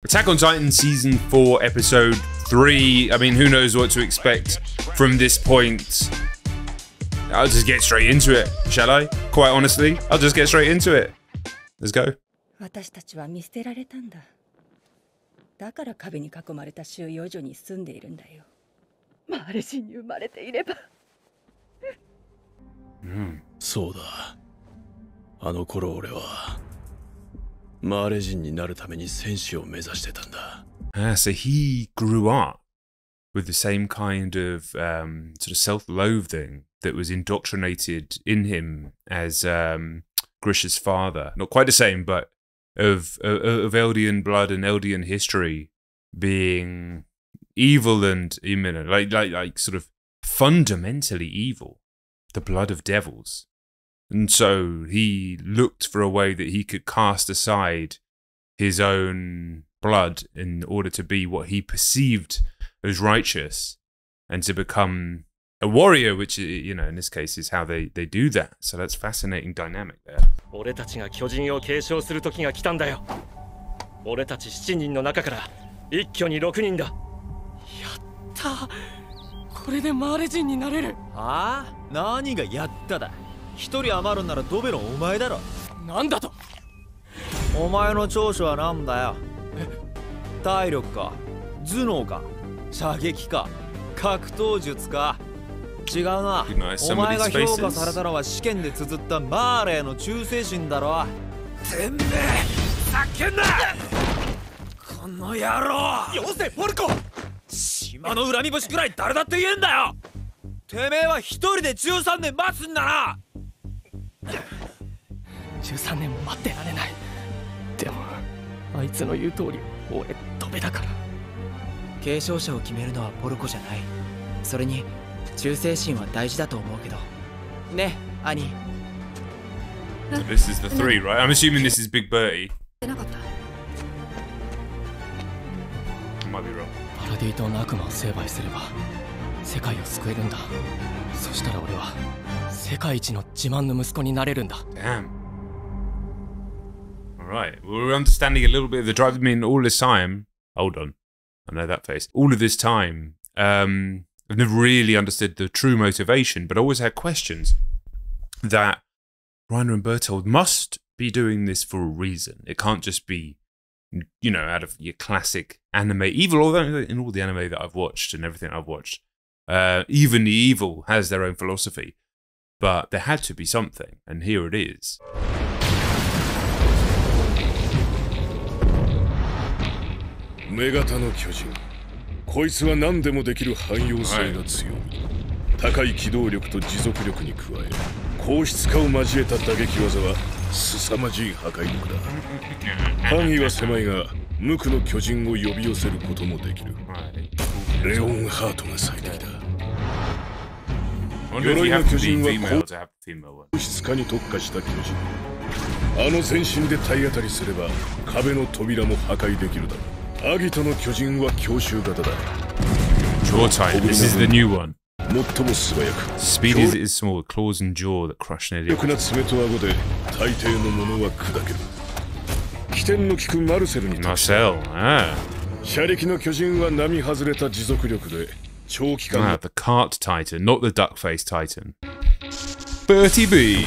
Attack on Titan Season 4, Episode 3. I mean, who knows what to expect from this point. I'll just get straight into it, shall I? Quite honestly, I'll just get straight into it. Let's go. 私たちは見捨てられたんだ。だから壁に囲まれた収容所に住んでいるんだよ。マーレ人に生まれていれば。そうだ。あの頃俺はマーレ人になるために戦士を目指してたんだ。So he grew up with the same kind of sort of self-loathing that was indoctrinated in him as Grisha's father. Not quite the same, but of Eldian blood and Eldian history being evil and imminent, like sort of fundamentally evil, the blood of devils. And so he looked for a way that he could cast aside his own blood in order to be what he perceived as righteous and to become a warrior, which, you know, in this case is how they do that. So that's fascinating dynamic there. 俺たちが巨人を継承する時が来たんだよ。俺たち7人の中から一挙に6人だ。やった。これでマーレ人になれる。ああ、何がやっただ。一人余るならドベのお前だろ。なんだと。お前の長所はなんだよ。体力か、頭脳か、射撃か、格闘術か。違うな。お前が評価されたのは試験で綴ったマーレーの忠誠心だろ。てめえ、叫んな。この野郎。よせ、ポルコ。島の恨み節くらい誰だって言えんだよ。てめえは一人で13年待つんだな。13年も待ってられない。でもあいつの言う通り俺飛べだから。継承者を決めるのはポルコじゃない。それに忠誠心は大事だと思うけどね、兄。 So this is the 3, right? I'm assuming this is Big Bertie. I might be wrong. パラディ島の悪魔を成敗すれば世界を救えるんだ。そしたら俺は世界一の自慢の息子になれるんだ。 Damn. Alright, well, we're understanding a little bit of the drive. I mean, all this time... Hold on. I know that face. All of this time, I've never really understood the true motivation, but I always had questions that Reiner and Bertold must be doing this for a reason. It can't just be, you know, out of your classic anime evil, although in all the anime that I've watched and everything I've watched, even the evil has their own philosophy. But there had to be something, and here it is. Megataの巨人。こいつは何でもできる汎用性が強い。高い機動力と持続力に加え、硬質化を交えた打撃技は凄まじい破壊力だ。範囲は狭いが、無垢の巨人を呼び寄せることもできる。レオンハートが最適だ。鎧の巨人は硬質化に特化した巨人。あの全身で体当たりすれば壁の扉も破壊できるだろう。アギトの巨人は強襲型だ。Jaw Titan. This is the new one. 最も素早く。Speed is small, claws and jaw that crush nearly. 強力な爪と顎で大抵のものは砕ける。起点の利くマルセルに特化。車力の巨人は並外れた持続力で長期間。The cart Titan, not the duck face Titan. Bertie B.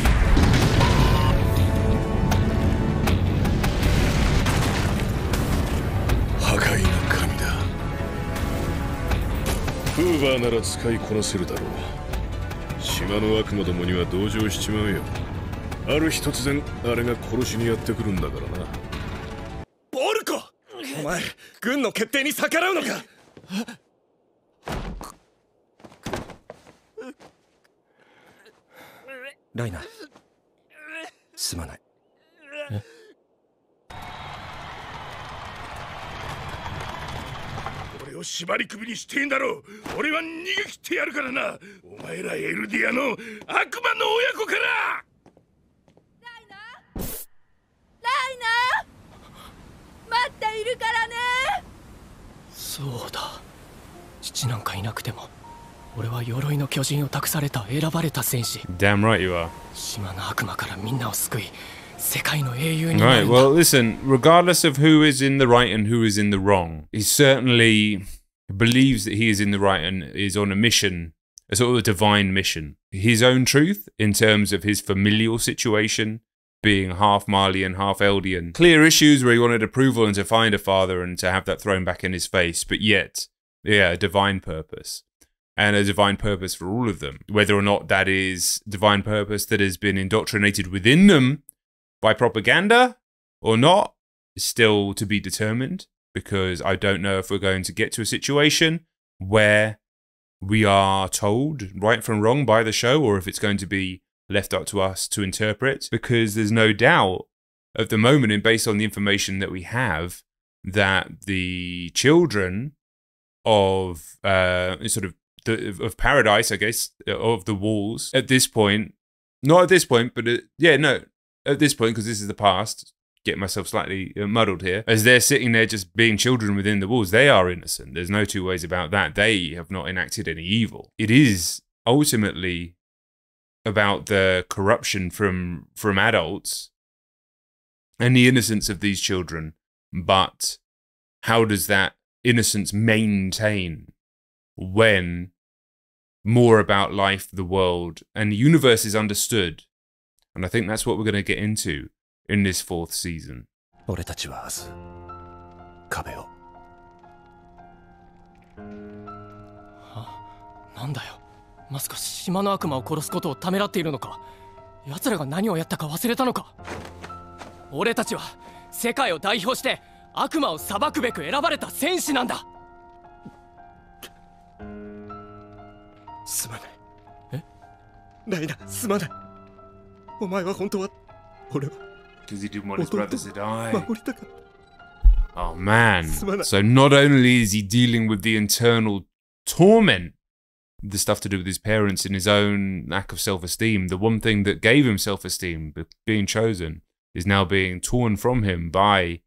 破壊の神だ。フーバーなら使いこなせるだろう。島の悪魔どもには同情しちまうよ。ある日突然あれが殺しにやってくるんだからな。ボルコ、お前軍の決定に逆らうのか。ライナー、すまない。俺を縛り首にしてんだろう。俺は逃げ切ってやるからな。お前らエルディアの悪魔の親子から。ライナー、待っているからね。そうだ。父なんかいなくても俺は鎧の巨人を託された選ばれた戦士。 Damn right you are. 島の悪魔からみんなを救い Right, well, listen, regardless of who is in the right and who is in the wrong, he certainly believes that he is in the right and is on a mission, a sort of a divine mission. His own truth, in terms of his familial situation, being half Malian, half Eldian. Clear issues where he wanted approval and to find a father and to have that thrown back in his face, but yet, yeah, a divine purpose. And a divine purpose for all of them. Whether or not that is divine purpose that has been indoctrinated within them by propaganda or not is still to be determined, because I don't know if we're going to get to a situation where we are told right from wrong by the show, or if it's going to be left up to us to interpret, because there's no doubt at the moment, and based on the information that we have, that the children of of paradise, I guess, of the walls at this point, not at this point, but at this point, because this is the past, get myself slightly muddled here, as they're sitting there just being children within the walls, they are innocent. There's no two ways about that. They have not enacted any evil. It is ultimately about the corruption from adults and the innocence of these children, but how does that innocence maintain when more about life, the world, and the universe is understood? And I think that's what we're going to get into in this 4th season. 俺たちは明日壁を。なんだよ、まさか島の悪魔を殺すことをためらっているのか。奴らが何をやったか忘れたのか。俺たちは世界を代表して悪魔を裁くべく選ばれた戦士なんだ。すまない。え？ライナー、すまない。お前は本当は、俺は。Because he didn't want his brothers to die. Oh man. So not only is he dealing with the internal torment, the stuff to do with his parents and his own lack of self-esteem, the one thing that gave him self-esteem, being chosen, is now being torn from him by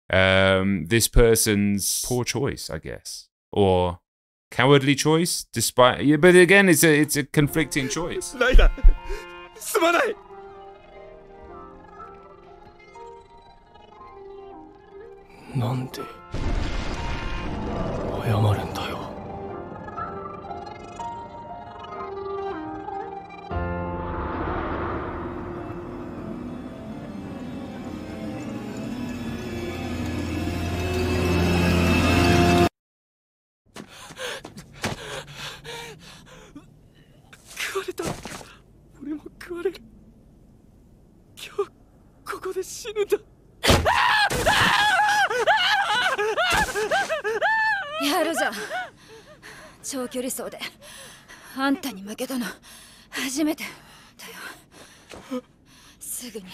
this person's poor choice, I guess. Or cowardly choice, despite... Yeah, but again, it's a conflicting choice. すまない。なんで謝るんだよ。食われた。俺も食われる。今日ここで死ぬんだ。やるじゃん。長距離走であんたに負けたの初めてだよ。すぐに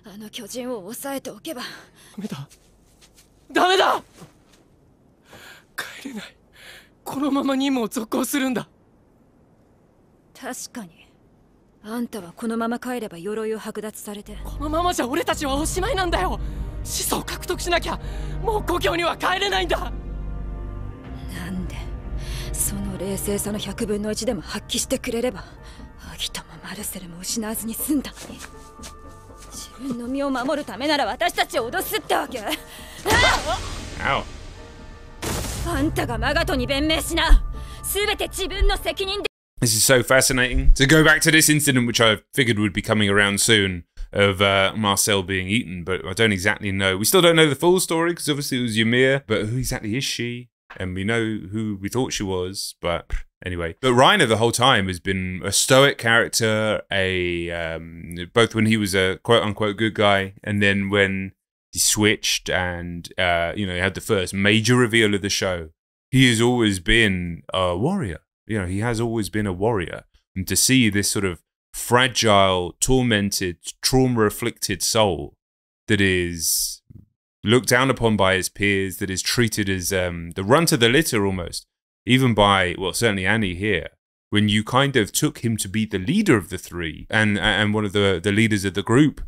あの巨人を抑えておけば。ダメだ。帰れない。このまま任務を続行するんだ。確かにあんたはこのまま帰れば鎧を剥奪されて、このままじゃ俺たちはおしまいなんだよ。始祖を獲得しなきゃもう故郷には帰れないんだ。なんでその冷静さの100分の1でも発揮してくれればアギトもマルセルも失わずに済んだのに。自分の身を守るためなら私たちを脅すってわけ？あんたがマガトに弁明しな。全て自分の責任で。This is so fascinating. To go back to this incident, which I figured would be coming around soon, of Marcel being eaten, but I don't exactly know. We still don't know the full story, because obviously it was Ymir, but who exactly is she? And we know who we thought she was, but anyway. But REINER the whole time has been a stoic character, both when he was a quote-unquote good guy, and then when he switched and, he had the first major reveal of the show. He has always been a warrior. He has always been a warrior. And to see this sort of fragile, tormented, trauma-afflicted soul that is looked down upon by his peers, that is treated as the runt of the litter almost, even by, well, certainly Annie here, when you kind of took him to be the leader of the three and one of the leaders of the group,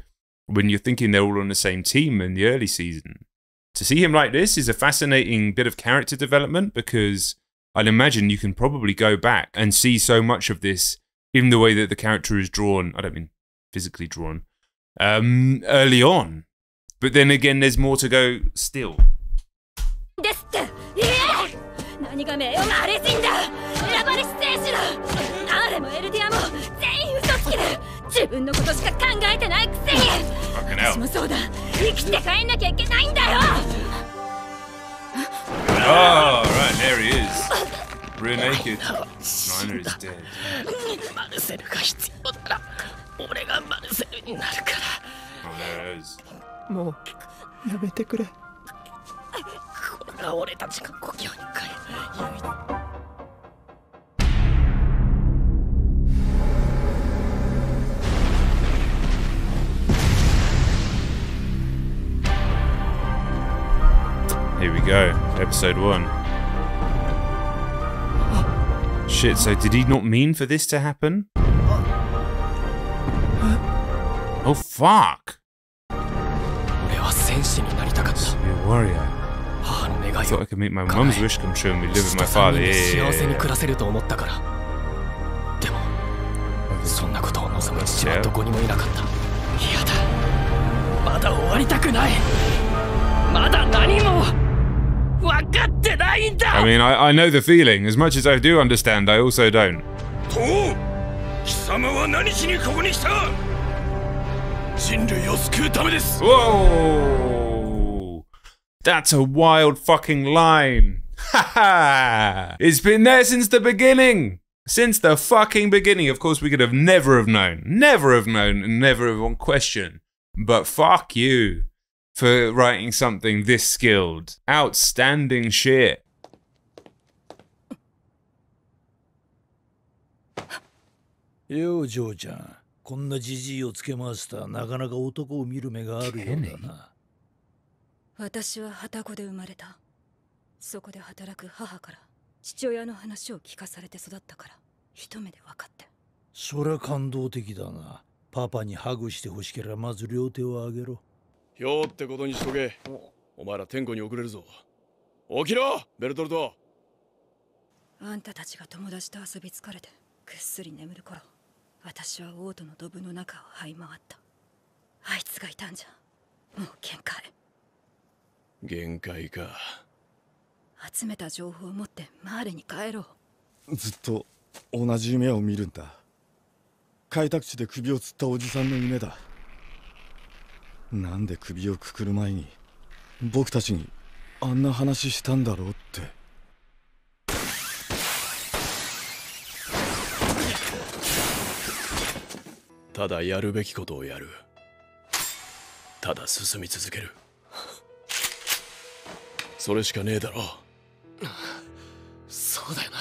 when you're thinking they're all on the same team in the early season. To see him like this is a fascinating bit of character development, because I'd imagine you can probably go back and see so much of this in the way that the character is drawn. I don't mean physically drawn, early on. But then again, there's more to go still. ですって言え何が名誉があれしんだ選ばれし戦士だアーレもエルディアも全員嘘つきで自分のことしか考えてないくせに私もそうだ生きて帰んなきゃいけないんだよ Oh, right, there he is. Real naked. Reiner is dead. マルセルが必要なら俺がマルセルになるから Oh, there it is. もうやめてくれ。これが俺たちが故郷に帰る唯一 Here we go, episode 1. Shit, so did he not mean for this to happen? Oh, fuck! 俺は戦士になりたかった To be a warrior. 母の願 I い thought I を could make my mum's wish come true and we live with my 下3 father. 人で Yeah, 幸せに yeah, 暮らせると思ったからでもそんなことを望む父はどこにもいなかった嫌だまだ終わりたくないまだ何も分かってないんだ I mean, I know the feeling. As much as I do understand, I also don't. と貴様は何しにここに来た人類を救うためです Whoa! That's a wild fucking line. Haha! It's been there since the beginning. Since the fucking beginning. Of course, we could have never have known. Never have known and never have questioned. But fuck you for writing something this skilled. Outstanding shit. よう、嬢ちゃん。こんなじじいをつけ回したなかなか男を見る目があるようだな。私は旅籠で生まれたそこで働く母から父親の話を聞かされて育ったから一目で分かってそりゃ感動的だな。パパにハグしてほしければまず両手を上げろ。ひょうってことにしとけお前ら天候に遅れるぞ起きろベルトルトあんたたちが友達と遊び疲れてぐっすり眠る頃私はオートのドブの中を這い回ったあいつがいたんじゃもう限界限界か集めた情報を持ってマーレに帰ろうずっと同じ夢を見るんだ。開拓地で首を吊ったおじさんの夢だ。なんで首をくくる前に僕たちにあんな話したんだろうって。ただやるべきことをやるただ進み続けるそれしかねえだろそうだよな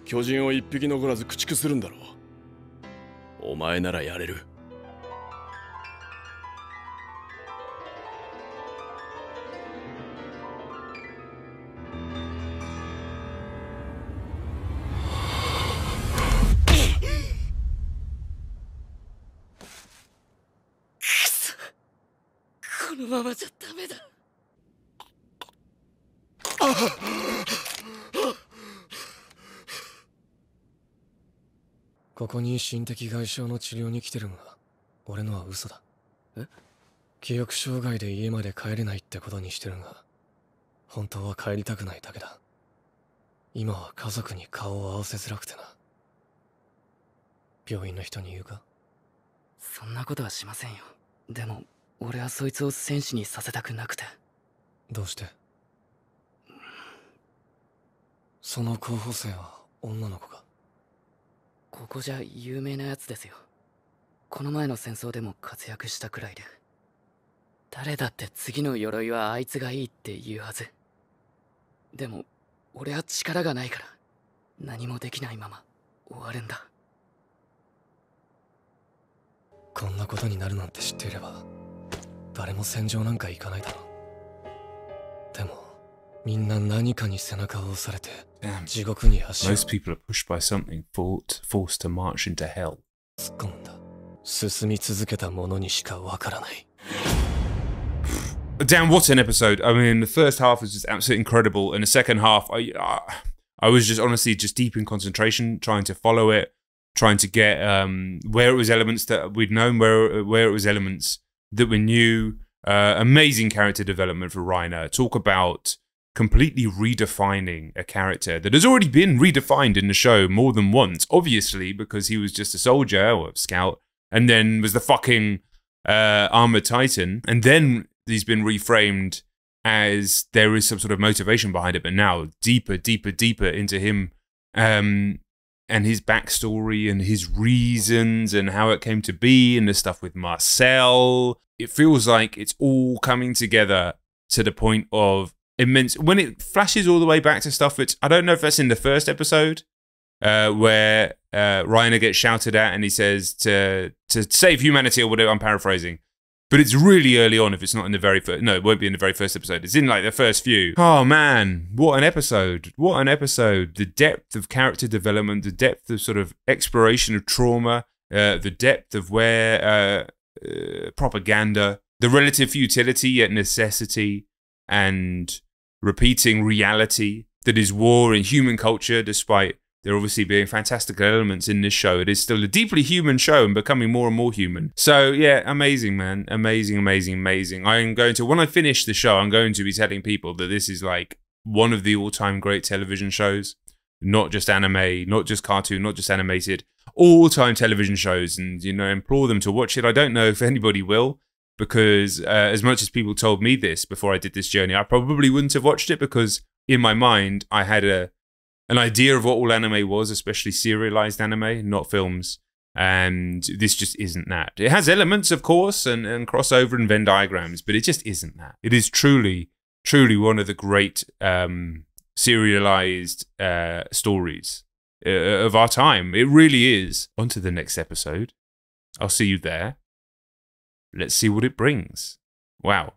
巨人を一匹残らず駆逐するんだろお前ならやれるこのままじゃダメだここに心的外傷の治療に来てるが俺のは嘘だえ記憶障害で家まで帰れないってことにしてるが本当は帰りたくないだけだ今は家族に顔を合わせづらくてな病院の人に言うかそんなことはしませんよでも俺はそいつを戦士にさせたくなくてどうしてその候補生は女の子かここじゃ有名なやつですよこの前の戦争でも活躍したくらいで誰だって次の鎧はあいつがいいって言うはずでも俺は力がないから何もできないまま終わるんだこんなことになるなんて知っていれば誰も戦場なんか行かないだろうでもみんな何かに背中を押されて地獄に足を Most people are pushed by something, forced to march into hell. 突っ込むんだ進み続けた者にしかわからない Damn, what an episode. I mean, the first half was just absolutely incredible. And the second half, I was just honestly just deep in concentration, trying to follow it, trying to get where it was elements that we'd known, where it was elements that we knew. Amazing character development for Reiner. Talk about completely redefining a character that has already been redefined in the show more than once, obviously, because he was just a soldier or a scout, and then was the fucking armored titan, and then he's been reframed as there is some sort of motivation behind it, but now deeper into him and his backstory and his reasons and how it came to be and the stuff with Marcel. It feels like it's all coming together to the point of immense. When it flashes all the way back to stuff, which I don't know if that's in the first episode, where Reiner gets shouted at and he says to save humanity or whatever. I'm paraphrasing, but it's really early on. If it's not in the very first, no, it won't be in the very first episode. It's in like the first few. Oh man, what an episode! What an episode! The depth of character development, the depth of sort of exploration of trauma, the depth of where propaganda, the relative futility yet necessity, and repeating reality that is war in human culture, despite there obviously being fantastic elements in this show. It is still a deeply human show and becoming more and more human. So yeah, amazing, man. Amazing. I'm going to, when I finish the show, I'm going to be telling people that this is like one of the all-time great television shows. Not just anime, not just cartoon, not just animated, all-time television shows, and, you know, implore them to watch it. I don't know if anybody will, because as much as people told me this before I did this journey, I probably wouldn't have watched it, because in my mind, I had an idea of what all anime was, especially serialized anime, not films. And this just isn't that. It has elements, of course, and crossover and Venn diagrams, but it just isn't that. It is truly one of the great serialized stories of our time. It really is. On to the next episode. I'll see you there. Let's see what it brings. Wow.